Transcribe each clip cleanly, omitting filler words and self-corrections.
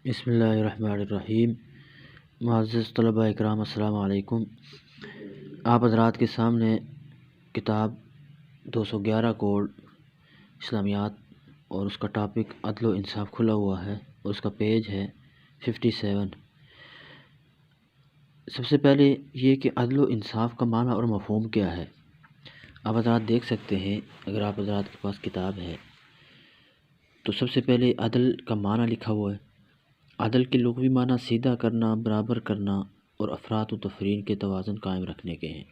بسم اللہ الرحمن الرحیم۔ معزز طلباء اکرام، السلام علیکم۔ آپ حضرات کے سامنے کتاب 211 کوڈ اسلامیات اور اس کا ٹاپک عدل و انصاف کھلا ہوا ہے اور اس کا پیج ہے 57۔ سب سے پہلے یہ کہ عدل و انصاف کا معنی اور مفہوم کیا ہے۔ آپ حضرات دیکھ سکتے ہیں، اگر آپ حضرات کے پاس کتاب ہے تو سب سے پہلے عدل کا معنی لکھا ہوا ہے۔ عدل کے لغوی معنی سیدھا کرنا، برابر کرنا اور افراط و تفریق کے توازن قائم رکھنے کے ہیں۔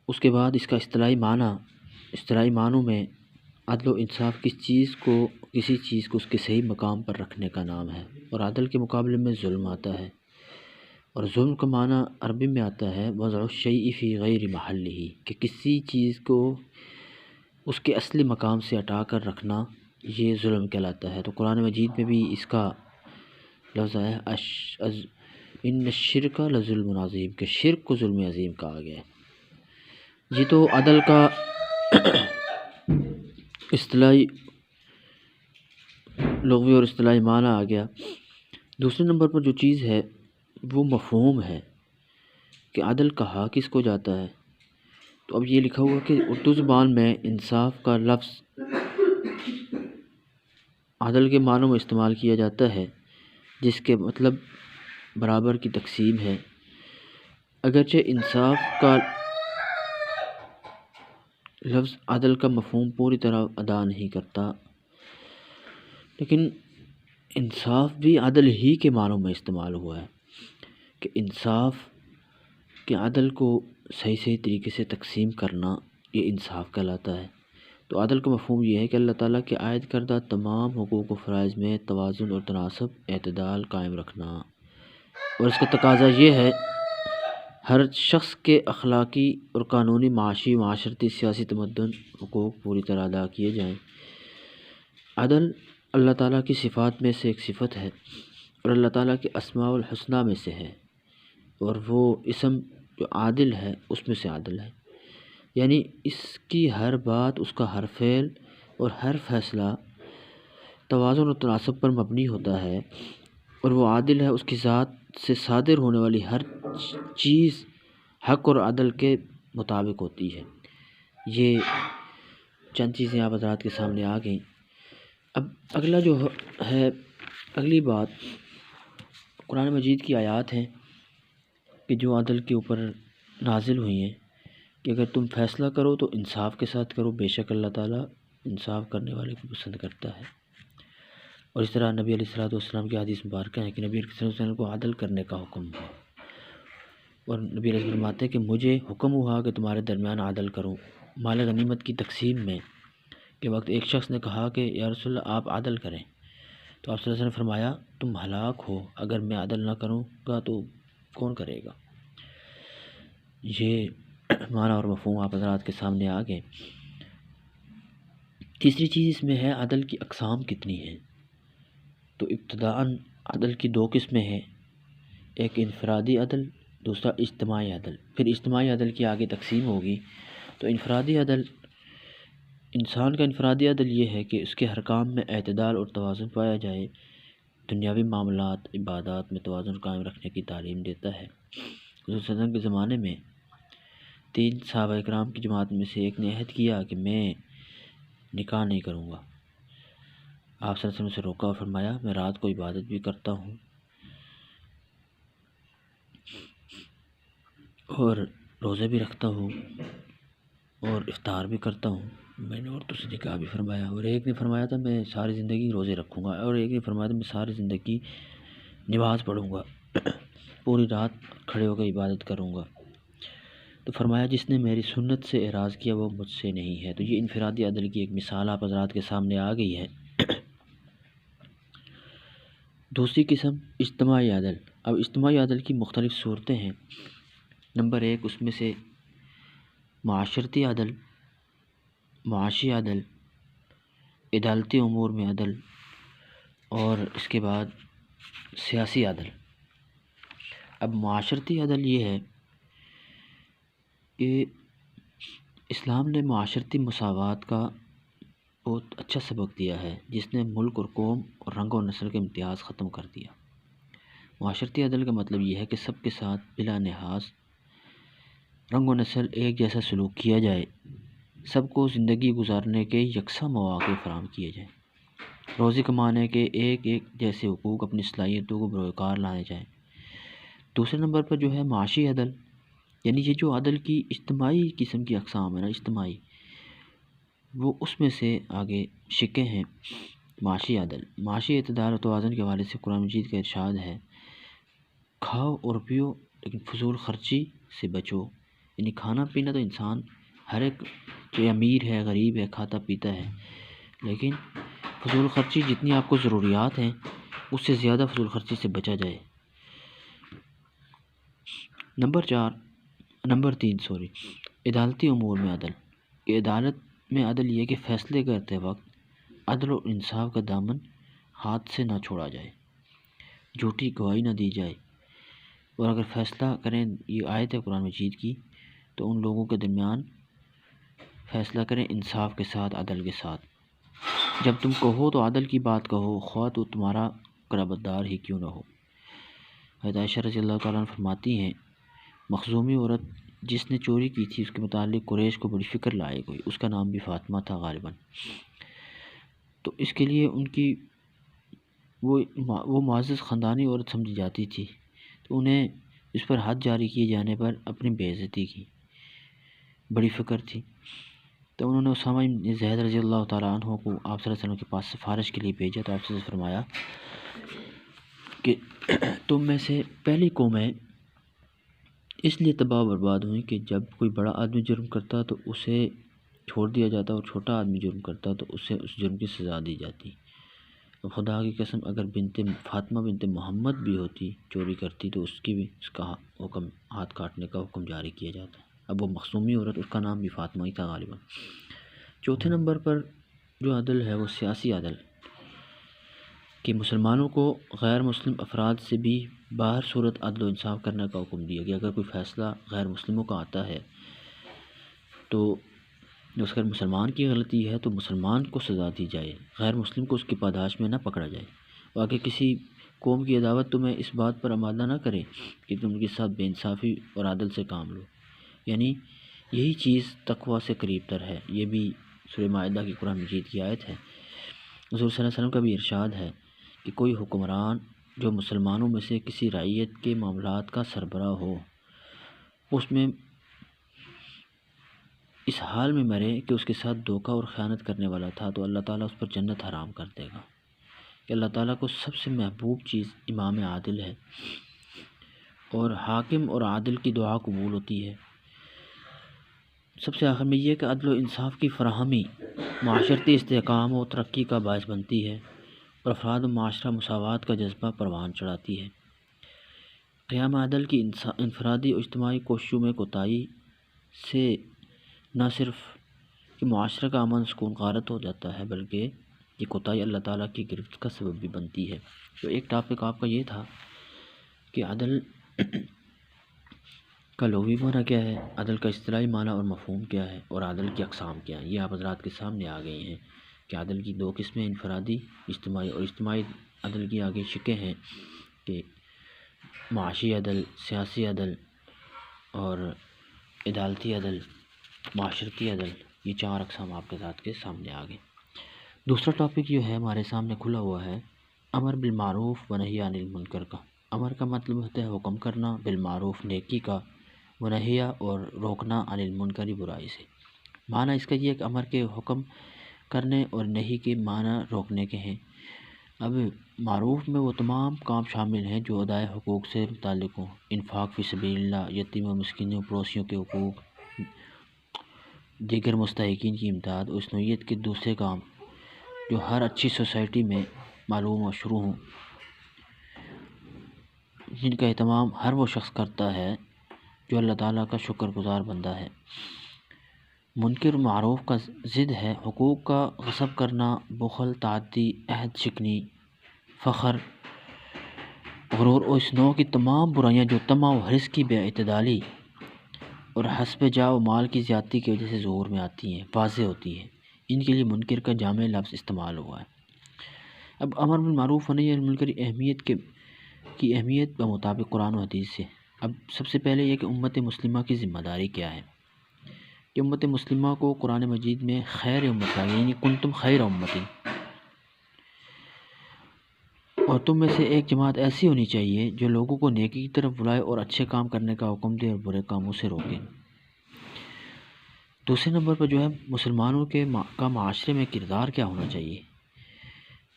اس کے بعد اس کا اصطلاحی معنوں میں عدل و انصاف کسی چیز کو اس کے صحیح مقام پر رکھنے کا نام ہے، اور عدل کے مقابلے میں ظلم آتا ہے، اور ظلم کا معنی عربی میں آتا ہے وضع الشیء فی غیر محلہ، کہ کسی چیز کو اس کے اصلی مقام سے ہٹا کر رکھنا، یہ ظلم کہلاتا ہے۔ تو قرآن مجید میں بھی اس کا لفظ ہے ان الشرک لظلم عظیم، کہ شرک کو ظلم عظیم کہا گیا ہے۔ یہ تو عدل کا اصطلاحی لغوی اور اصطلاحی معنی آ گیا۔ دوسرے نمبر پر جو چیز ہے وہ مفہوم ہے کہ عدل کہا کس کو جاتا ہے۔ تو اب یہ لکھا ہوا کہ اردو زبان میں انصاف کا لفظ عدل کے معنوں میں استعمال کیا جاتا ہے، جس کے مطلب برابر کی تقسیم ہے۔ اگرچہ انصاف کا لفظ عدل کا مفہوم پوری طرح ادا نہیں کرتا، لیکن انصاف بھی عدل ہی کے معنوں میں استعمال ہوا ہے، کہ انصاف کے عدل کو صحیح طریقے سے تقسیم کرنا، یہ انصاف کہلاتا ہے۔ تو عدل کا مفہوم یہ ہے کہ اللہ تعالیٰ کے عائد کردہ تمام حقوق و فرائض میں توازن اور تناسب، اعتدال قائم رکھنا، اور اس کا تقاضا یہ ہے ہر شخص کے اخلاقی اور قانونی، معاشی، معاشرتی، سیاسی، تمدن حقوق پوری طرح ادا کیے جائیں۔ عدل اللہ تعالیٰ کی صفات میں سے ایک صفت ہے، اور اللہ تعالیٰ کے اسماء الحسنہ میں سے ہے، اور وہ اسم جو عادل ہے اس میں سے عادل ہے، یعنی اس کی ہر بات، اس کا ہر فعل اور ہر فیصلہ توازن اور تناسب پر مبنی ہوتا ہے، اور وہ عادل ہے۔ اس کی ذات سے صادر ہونے والی ہر چیز حق اور عدل کے مطابق ہوتی ہے۔ یہ چند چیزیں آپ حضرات کے سامنے آ گئیں۔ اب اگلا جو ہے، اگلی بات قرآن مجید کی آیات ہیں کہ جو عدل کے اوپر نازل ہوئی ہیں، کہ اگر تم فیصلہ کرو تو انصاف کے ساتھ کرو، بے شک اللہ تعالیٰ انصاف کرنے والے کو پسند کرتا ہے۔ اور اس طرح نبی علیہ السلام کی حدیث مبارکہ ہے کہ نبی علیہ السلام کو عدل کرنے کا حکم ہے، اور نبی علیہ السلام فرماتے ہیں کہ مجھے حکم ہوا کہ تمہارے درمیان عدل کروں۔ مال غنیمت کی تقسیم میں کے وقت ایک شخص نے کہا کہ یا رسول اللہ آپ عدل کریں، تو آپ صلی اللہ علیہ وسلم نے فرمایا تم ہلاک ہو، اگر میں عدل نہ کروں گا تو کون کرے گا۔ یہ معنی اور مفہوم آپ حضرات کے سامنے آ گئے۔ تیسری چیز اس میں ہے عدل کی اقسام کتنی ہیں۔ تو ابتداءً عدل کی دو قسمیں ہیں، ایک انفرادی عدل، دوسرا اجتماعی عدل۔ پھر اجتماعی عدل کی آگے تقسیم ہوگی۔ تو انفرادی عدل، انسان کا انفرادی عدل یہ ہے کہ اس کے ہر کام میں اعتدال اور توازن پایا جائے، دنیاوی معاملات، عبادات میں توازن قائم رکھنے کی تعلیم دیتا ہے۔ حضور صلی اللہ علیہ وسلم کے زمانے میں 3 صحابہ اکرام کی جماعت میں سے ایک نے عہد کیا کہ میں نکاح نہیں کروں گا۔ آپ صلی اللہ علیہ وسلم سے روکا اور فرمایا میں رات کو عبادت بھی کرتا ہوں اور روزے بھی رکھتا ہوں اور افطار بھی کرتا ہوں، میں نے عورتوں سے نکاح بھی فرمایا۔ اور ایک نے فرمایا تھا میں ساری زندگی روزے رکھوں گا، اور ایک نے فرمایا تھا میں ساری زندگی نماز پڑھوں گا، پوری رات کھڑے ہو کر عبادت کروں گا۔ تو فرمایا جس نے میری سنت سے اعراض کیا وہ مجھ سے نہیں ہے۔ تو یہ انفرادی عدل کی ایک مثال آپ حضرات کے سامنے آ گئی ہے۔ دوسری قسم اجتماعی عدل۔ اب اجتماعی عدل کی مختلف صورتیں ہیں۔ نمبر 1 اس میں سے معاشرتی عدل، معاشی عدل، عدالتی امور میں عدل، اور اس کے بعد سیاسی عدل۔ اب معاشرتی عدل یہ ہے کہ اسلام نے معاشرتی مساوات کا بہت اچھا سبق دیا ہے، جس نے ملک اور قوم اور رنگ و نسل کے امتیاز ختم کر دیا۔ معاشرتی عدل کا مطلب یہ ہے کہ سب کے ساتھ بلا لحاظ رنگ و نسل ایک جیسا سلوک کیا جائے، سب کو زندگی گزارنے کے یکساں مواقع فراہم کیے جائیں، روزی کمانے کے ایک جیسے حقوق اپنی صلاحیتوں کو بروئے کار لانے جائیں۔ دوسرے نمبر پر جو ہے معاشی عدل، یعنی یہ جو عدل کی اجتماعی قسم کی اقسام ہے نا، اجتماعی، وہ اس میں سے آگے شکیں ہیں۔ معاشی عدل، معاشی اعتدال و توازن کے حوالے سے قرآن مجید کا ارشاد ہے، کھاؤ اور پیو لیکن فضول خرچی سے بچو۔ یعنی کھانا پینا تو انسان ہر ایک، جو امیر ہے غریب ہے، کھاتا پیتا ہے، لیکن فضول خرچی جتنی آپ کو ضروریات ہیں اس سے زیادہ فضول خرچی سے بچا جائے۔ نمبر تین عدالتی امور میں عدل۔ کہ عدالت میں عدل یہ کہ فیصلے کرتے وقت عدل و انصاف کا دامن ہاتھ سے نہ چھوڑا جائے، جھوٹی گواہی نہ دی جائے، اور اگر فیصلہ کریں، یہ آیت ہے قرآن مجید کی، تو ان لوگوں کے درمیان فیصلہ کریں انصاف کے ساتھ، عدل کے ساتھ۔ جب تم کہو تو عدل کی بات کہو، خواہ تو تمہارا قرابت دار ہی کیوں نہ ہو۔ حضرت عائشہ رضی اللہ تعالیٰ عنہ فرماتی ہیں، مخزومی عورت جس نے چوری کی تھی، اس کے متعلق قریش کو بڑی فکر لائے گئی، اس کا نام بھی فاطمہ تھا غالباً۔ تو اس کے لیے ان کی وہ معزز خاندانی عورت سمجھی جاتی تھی، تو انہیں اس پر حد جاری کیے جانے پر اپنی بے عزتی کی بڑی فکر تھی۔ تو انہوں نے اسامہ بن زید رضی اللہ تعالیٰ عنہ کو آپ صلی اللہ علیہ وسلم کے پاس سفارش کے لیے بھیجا، تو آپ سے فرمایا کہ تم میں سے پہلی قومیں اس لیے تباہ و برباد ہوئیں کہ جب کوئی بڑا آدمی جرم کرتا تو اسے چھوڑ دیا جاتا، اور چھوٹا آدمی جرم کرتا تو اسے اس جرم کی سزا دی جاتی۔ اور خدا کی قسم اگر فاطمہ بنت محمد بھی ہوتی، چوری کرتی، تو اس کی بھی اس کا حکم، ہاتھ کاٹنے کا حکم جاری کیا جاتا۔ اب وہ مخزومی عورت، اس کا نام بھی فاطمہ ہی تھا غالباً۔ چوتھے نمبر پر جو عدل ہے وہ سیاسی عدل، کہ مسلمانوں کو غیر مسلم افراد سے بھی باہر صورت عدل و انصاف کرنے کا حکم دیا گیا۔ اگر کوئی فیصلہ غیر مسلموں کا آتا ہے تو اگر مسلمان کی غلطی ہے تو مسلمان کو سزا دی جائے، غیر مسلم کو اس کی پاداش میں نہ پکڑا جائے۔ اور اگر کسی قوم کی عداوت تمہیں اس بات پر آمادہ نہ کرے کہ تم ان کے ساتھ بے انصافی اور عدل سے کام لو، یعنی یہی چیز تقوی سے قریب تر ہے۔ یہ بھی سورہ مائدہ کی قرآن مجید کی آیت ہے۔ حضور صلی اللہ علیہ وسلم کا بھی ارشاد ہے کہ کوئی حکمران جو مسلمانوں میں سے کسی رعیت کے معاملات کا سربراہ ہو، اس میں اس حال میں مرے کہ اس کے ساتھ دھوکہ اور خیانت کرنے والا تھا، تو اللہ تعالیٰ اس پر جنت حرام کر دے گا۔ کہ اللہ تعالیٰ کو سب سے محبوب چیز امام عادل ہے، اور حاکم اور عادل کی دعا قبول ہوتی ہے۔ سب سے آخر میں یہ کہ عدل و انصاف کی فراہمی معاشرتی استحکام و ترقی کا باعث بنتی ہے، اور افراد و معاشرہ مساوات کا جذبہ پروان چڑھاتی ہے۔ قیام عدل کی انفرادی و اجتماعی کوششوں میں کوتاہی سے نہ صرف کہ معاشرہ کا امن سکون غارت ہو جاتا ہے، بلکہ یہ کوتاہی اللہ تعالیٰ کی گرفت کا سبب بھی بنتی ہے۔ تو ایک ٹاپک آپ کا یہ تھا کہ عدل کا لغوی معنی کیا ہے، عدل کا اصطلاحی معنی اور مفہوم کیا ہے، اور عدل کی اقسام کیا ہیں۔ یہ آپ حضرات کے سامنے آ گئی ہیں کہ عدل کی دو قسمیں، انفرادی اجتماعی، اور اجتماعی عدل کی آگے شکیں ہیں کہ معاشی عدل، سیاسی عدل اور عدالتی عدل، معاشرتی عدل۔ یہ چار اقسام آپ کے ذات کے سامنے آ گئے۔ دوسرا ٹاپک جو ہے ہمارے سامنے کھلا ہوا ہے، امر بالمعروف و نہی عن المنکر کا۔ امر کا مطلب ہوتا ہے حکم کرنا بالمعروف، نیکی کا، و نہی اور روکنا عن المنکر، برائی سے۔ معنی اس کا یہ ہے کہ امر کے حکم کرنے اور نہی کے معنی روکنے کے ہیں۔ اب معروف میں وہ تمام کام شامل ہیں جو ادائے حقوق سے متعلق ہوں، انفاق فی سبیل اللہ، یتیم و مسکینوں پڑوسیوں کے حقوق، دیگر مستحقین کی امداد، اور اس نوعیت کے دوسرے کام جو ہر اچھی سوسائٹی میں معلوم و مشروع ہوں، جن کا اہتمام ہر وہ شخص کرتا ہے جو اللہ تعالیٰ کا شکر گزار بندہ ہے۔ منکر معروف کا ضد ہے حقوق کا غصب کرنا، بخل، تعدی، عہد شکنی، فخر، غرور اور اس نوع کی تمام برائیاں جو طمع و حرص کی بے اعتدالی اور حسب جاہ و مال کی زیادتی کی وجہ سے ظہور میں آتی ہیں، واضح ہوتی ہیں۔ ان کے لیے منکر کا جامع لفظ استعمال ہوا ہے۔ اب امر بالمعروف و نہی عن المنکر کی اہمیت بمطابق قرآن و حدیث سے۔ اب سب سے پہلے یہ کہ امت مسلمہ کی ذمہ داری کیا ہے، کہ امت مسلمہ کو قرآن مجید میں خیر امت کہا گیا، یعنی کنتم خیر امت، اور تم میں سے ایک جماعت ایسی ہونی چاہیے جو لوگوں کو نیکی کی طرف بلائے اور اچھے کام کرنے کا حکم دے اور برے کاموں سے روکے۔ دوسرے نمبر پر جو ہے مسلمانوں کا معاشرے میں کردار کیا ہونا چاہیے،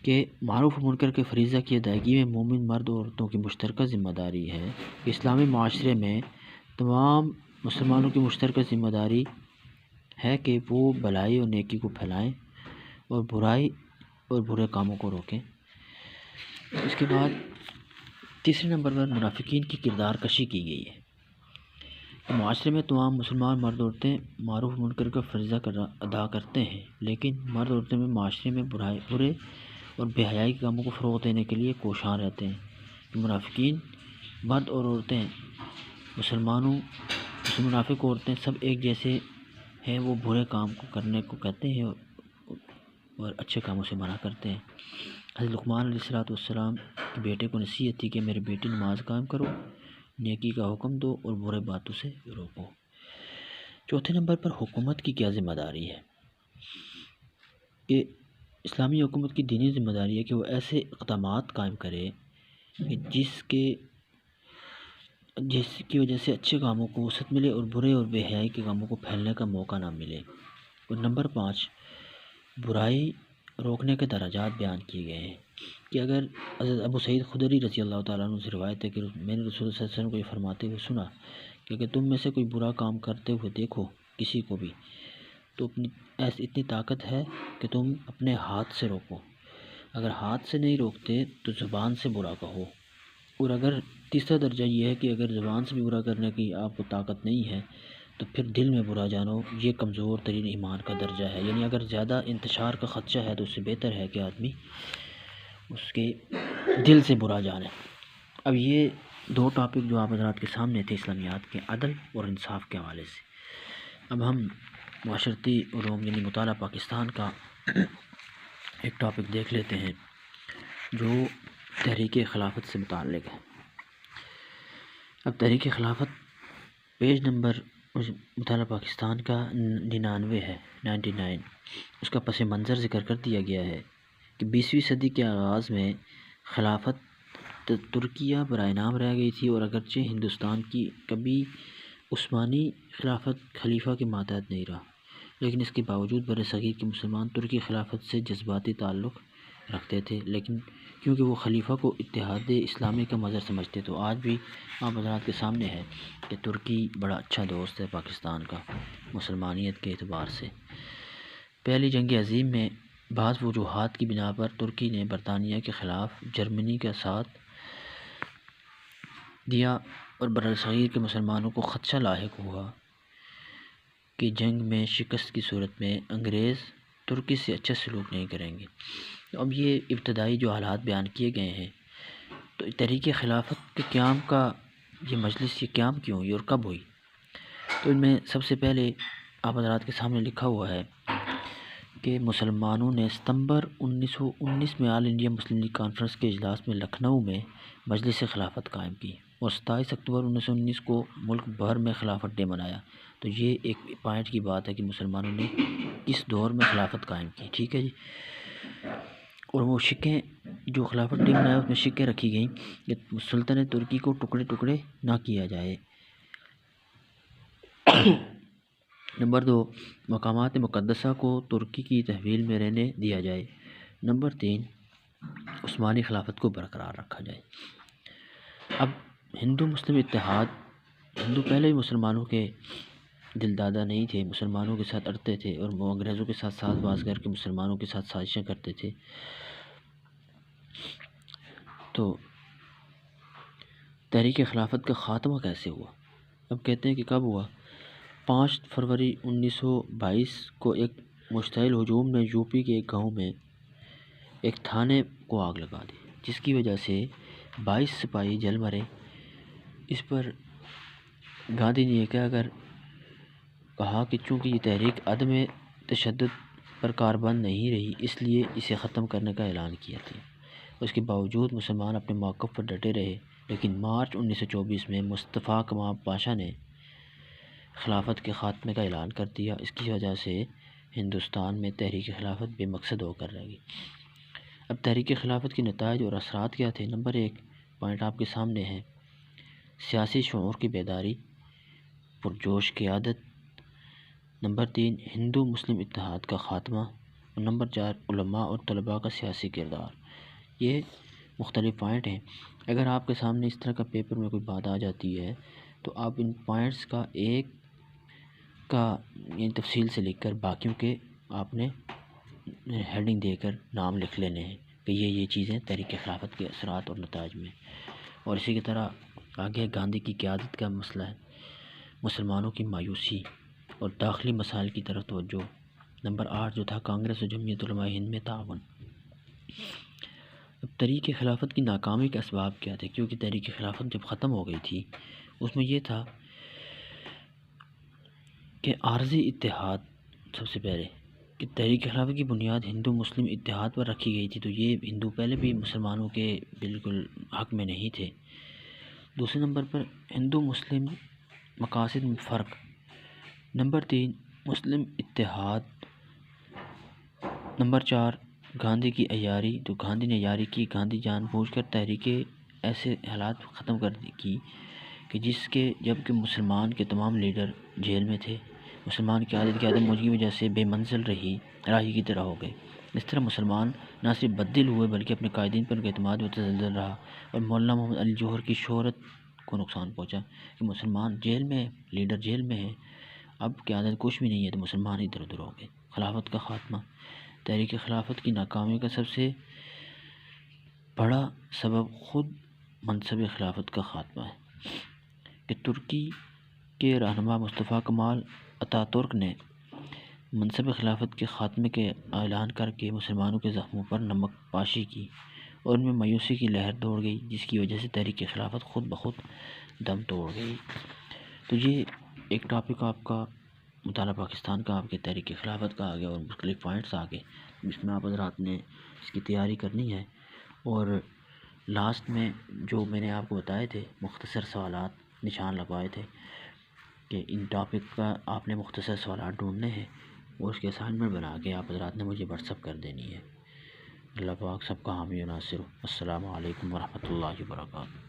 کہ معروف و منکر کے فریضہ کی ادائیگی میں مومن مرد اور عورتوں کی مشترکہ ذمہ داری ہے۔ اسلامی معاشرے میں تمام مسلمانوں کی مشترکہ ذمہ داری ہے کہ وہ بھلائی اور نیکی کو پھیلائیں اور برائی اور برے کاموں کو روکیں۔ اس کے بعد تیسرے نمبر پر منافقین کی کردار کشی کی گئی ہے۔ معاشرے میں تمام مسلمان مرد عورتیں معروف و منکر کا فریضہ ادا کرتے ہیں، لیکن مرد عورتیں میں معاشرے میں برے اور بے حیائی کے کاموں کو فروغ دینے کے لیے کوشاں رہتے ہیں۔ منافقین مرد اور عورتیں منافق عورتیں سب ایک جیسے ہیں، وہ برے کام کو کرنے کو کہتے ہیں اور اچھے کاموں سے منع کرتے ہیں۔ حضرت لقمان علیہ السلام کے بیٹے کو نصیحت تھی کہ میرے بیٹی نماز قائم کرو، نیکی کا حکم دو اور برے باتوں سے روکو۔ چوتھے نمبر پر حکومت کی کیا ذمہ داری ہے، کہ اسلامی حکومت کی دینی ذمہ داری ہے کہ وہ ایسے اقدامات قائم کرے کہ جس کی وجہ سے اچھے کاموں کو وسعت ملے اور برے اور بے حیائی کے کاموں کو پھیلنے کا موقع نہ ملے۔ اور نمبر 5، برائی روکنے کے درجات بیان کیے گئے ہیں، کہ اگر حضرت ابو سعید خدری رضی اللہ تعالیٰ عنہ سے روایت ہے کہ میں نے رسول اللہ صلی اللہ علیہ وسلم کو یہ فرماتے ہوئے سنا کہ اگر تم میں سے کوئی برا کام کرتے ہوئے دیکھو کسی کو بھی، تو اتنی طاقت ہے کہ تم اپنے ہاتھ سے روکو، اگر ہاتھ سے نہیں روکتے تو زبان سے برا کہو، اور اگر تیسرا درجہ یہ ہے کہ اگر زبان سے بھی برا کرنے کی آپ کو طاقت نہیں ہے تو پھر دل میں برا جانو، یہ کمزور ترین ایمان کا درجہ ہے، یعنی اگر زیادہ انتشار کا خدشہ ہے تو اس سے بہتر ہے کہ آدمی اس کے دل سے برا جانے۔ اب یہ 2 ٹاپک جو آپ حضرات کے سامنے تھے اسلامیات کے عدل اور انصاف کے حوالے سے۔ اب ہم معاشرتی علوم یعنی مطالعہ پاکستان کا ایک ٹاپک دیکھ لیتے ہیں جو تحریک خلافت سے متعلق ہے۔ اب تحریک خلافت پیج نمبر مطالعہ پاکستان کا 99 ہے، 99۔ اس کا پس منظر ذکر کر دیا گیا ہے کہ 20ویں صدی کے آغاز میں خلافت ترکیہ برائے نام رہ گئی تھی، اور اگرچہ ہندوستان کی کبھی عثمانی خلافت خلیفہ کے ماتحت نہیں رہا، لیکن اس کے باوجود برصغیر کے مسلمان ترکی خلافت سے جذباتی تعلق رکھتے تھے، لیکن کیونکہ وہ خلیفہ کو اتحاد اسلامی کا مظہر سمجھتے تو آج بھی آپ حضرات کے سامنے ہے کہ ترکی بڑا اچھا دوست ہے پاکستان کا مسلمانیت کے اعتبار سے۔ پہلی جنگ عظیم میں بعض وجوہات کی بنا پر ترکی نے برطانیہ کے خلاف جرمنی کا ساتھ دیا، اور برصغیر کے مسلمانوں کو خدشہ لاحق ہوا کہ جنگ میں شکست کی صورت میں انگریز ترکی سے اچھا سلوک نہیں کریں گے۔ اب یہ ابتدائی جو حالات بیان کیے گئے ہیں، تو تحریک خلافت کے قیام کا یہ مجلس، یہ قیام کیوں ہوئی اور کب ہوئی؟ تو ان میں سب سے پہلے آپ حضرات کے سامنے لکھا ہوا ہے کہ مسلمانوں نے ستمبر 1919 میں آل انڈیا مسلم لیگ کانفرنس کے اجلاس میں لکھنؤ میں مجلس خلافت قائم کی، اور 27 اکتوبر 1919 کو ملک بھر میں خلافت ڈے منایا۔ تو یہ ایک پوائنٹ کی بات ہے کہ مسلمانوں نے کس دور میں خلافت قائم کی، ٹھیک ہے جی۔ اور وہ شکیں جو خلافت ڈے منایا اس میں شکیں رکھی گئیں کہ سلطنت ترکی کو ٹکڑے ٹکڑے نہ کیا جائے۔ نمبر 2، مقامات مقدسہ کو ترکی کی تحویل میں رہنے دیا جائے۔ نمبر 3، عثمانی خلافت کو برقرار رکھا جائے۔ اب ہندو مسلم اتحاد، ہندو پہلے ہی مسلمانوں کے دل دادا نہیں تھے، مسلمانوں کے ساتھ اڑتے تھے اور وہ انگریزوں کے ساتھ ساز باز کر کے مسلمانوں کے ساتھ سازشیں کرتے تھے۔ تو تحریک خلافت کا خاتمہ کیسے ہوا؟ اب کہتے ہیں کہ کب ہوا؟ 5 فروری 1922 کو ایک مشتعل ہجوم نے یو پی کے ایک گاؤں میں ایک تھانے کو آگ لگا دی، جس کی وجہ سے 22 سپاہی جل مرے۔ اس پر گاندھی نے یہ کہا کہ چونکہ یہ تحریک عدم تشدد پر کاربند نہیں رہی، اس لیے اسے ختم کرنے کا اعلان کیا تھا۔ اس کے باوجود مسلمان اپنے موقف پر ڈٹے رہے، لیکن مارچ 1924 میں مصطفیٰ کمال پاشا نے خلافت کے خاتمے کا اعلان کر دیا۔ اس کی وجہ سے ہندوستان میں تحریک خلافت بے مقصد ہو کر رہ گئی۔ اب تحریک خلافت کے نتائج اور اثرات کیا تھے؟ نمبر 1 پوائنٹ آپ کے سامنے ہے، سیاسی شعور کی بیداری، پرجوش قیادت۔ نمبر 3 ہندو مسلم اتحاد کا خاتمہ، اور نمبر 4 علماء اور طلباء کا سیاسی کردار۔ یہ مختلف پوائنٹ ہیں۔ اگر آپ کے سامنے اس طرح کا پیپر میں کوئی بات آ جاتی ہے تو آپ ان پوائنٹس کا ایک کا تفصیل سے لکھ کر باقیوں کے آپ نے ہیڈنگ دے کر نام لکھ لینے ہیں کہ یہ چیزیں تحریک خلافت کے اثرات اور نتائج میں۔ اور اسی کی طرح آگے گاندھی کی قیادت کا مسئلہ ہے، مسلمانوں کی مایوسی اور داخلی مسائل کی طرف توجہ۔ نمبر 8 جو تھا کانگریس اور جمعیت علماء ہند میں تعاون۔ اب تحریک خلافت کی ناکامی کے اسباب کیا تھے؟ کیونکہ تحریک خلافت جب ختم ہو گئی تھی اس میں یہ تھا کہ عارضی اتحاد، سب سے پہلے کہ تحریک خلافت کی بنیاد ہندو مسلم اتحاد پر رکھی گئی تھی، تو یہ ہندو پہلے بھی مسلمانوں کے بالکل حق میں نہیں تھے۔ دوسرے نمبر پر ہندو مسلم مقاصد میں فرق۔ نمبر 3 مسلم اتحاد۔ نمبر 4 گاندھی کی عیاری، تو گاندھی نے عیاری کی، گاندھی جان بوجھ کر تحریکیں ایسے حالات ختم کر کی کہ جس کے جب کہ مسلمان کے تمام لیڈر جیل میں تھے، مسلمان کی عادت کی عدم موجودگی کی وجہ سے بے منزل راہی کی طرح ہو گئے۔ اس طرح مسلمان نہ صرف بددل ہوئے بلکہ اپنے قائدین پر ان کا اعتماد متزلزل رہا، اور مولانا محمد علی جوہر کی شہرت کو نقصان پہنچا کہ مسلمان جیل میں ہے، لیڈر جیل میں ہے، اب قیادت کچھ بھی نہیں ہے، تو مسلمان ادھر ادھر ہو گئے۔ خلافت کا خاتمہ۔ تحریک خلافت کی ناکامی کا سب سے بڑا سبب خود منصب خلافت کا خاتمہ ہے کہ ترکی کے رہنما مصطفیٰ کمال اتاترک نے منصب خلافت کے خاتمے کے اعلان کر کے مسلمانوں کے زخموں پر نمک پاشی کی اور ان میں مایوسی کی لہر دوڑ گئی، جس کی وجہ سے تحریک خلافت خود بخود دم توڑ گئی۔ تو یہ ایک ٹاپک آپ کا مطالعہ پاکستان کا آپ کے تحریک خلافت کا آگے اور مختلف پوائنٹس آگے، جس میں آپ حضرات نے اس کی تیاری کرنی ہے۔ اور لاسٹ میں جو میں نے آپ کو بتائے تھے مختصر سوالات نشان لگوائے تھے کہ ان ٹاپک کا آپ نے مختصر سوالات ڈھونڈنے ہیں اور اس کے اسائنمنٹ بنا کے آپ حضرات نے مجھے واٹس ایپ کر دینی ہے۔ اللہ پاک سب کا حامی و ناصر ہو۔ السلام علیکم ورحمۃ اللہ وبرکاتہ۔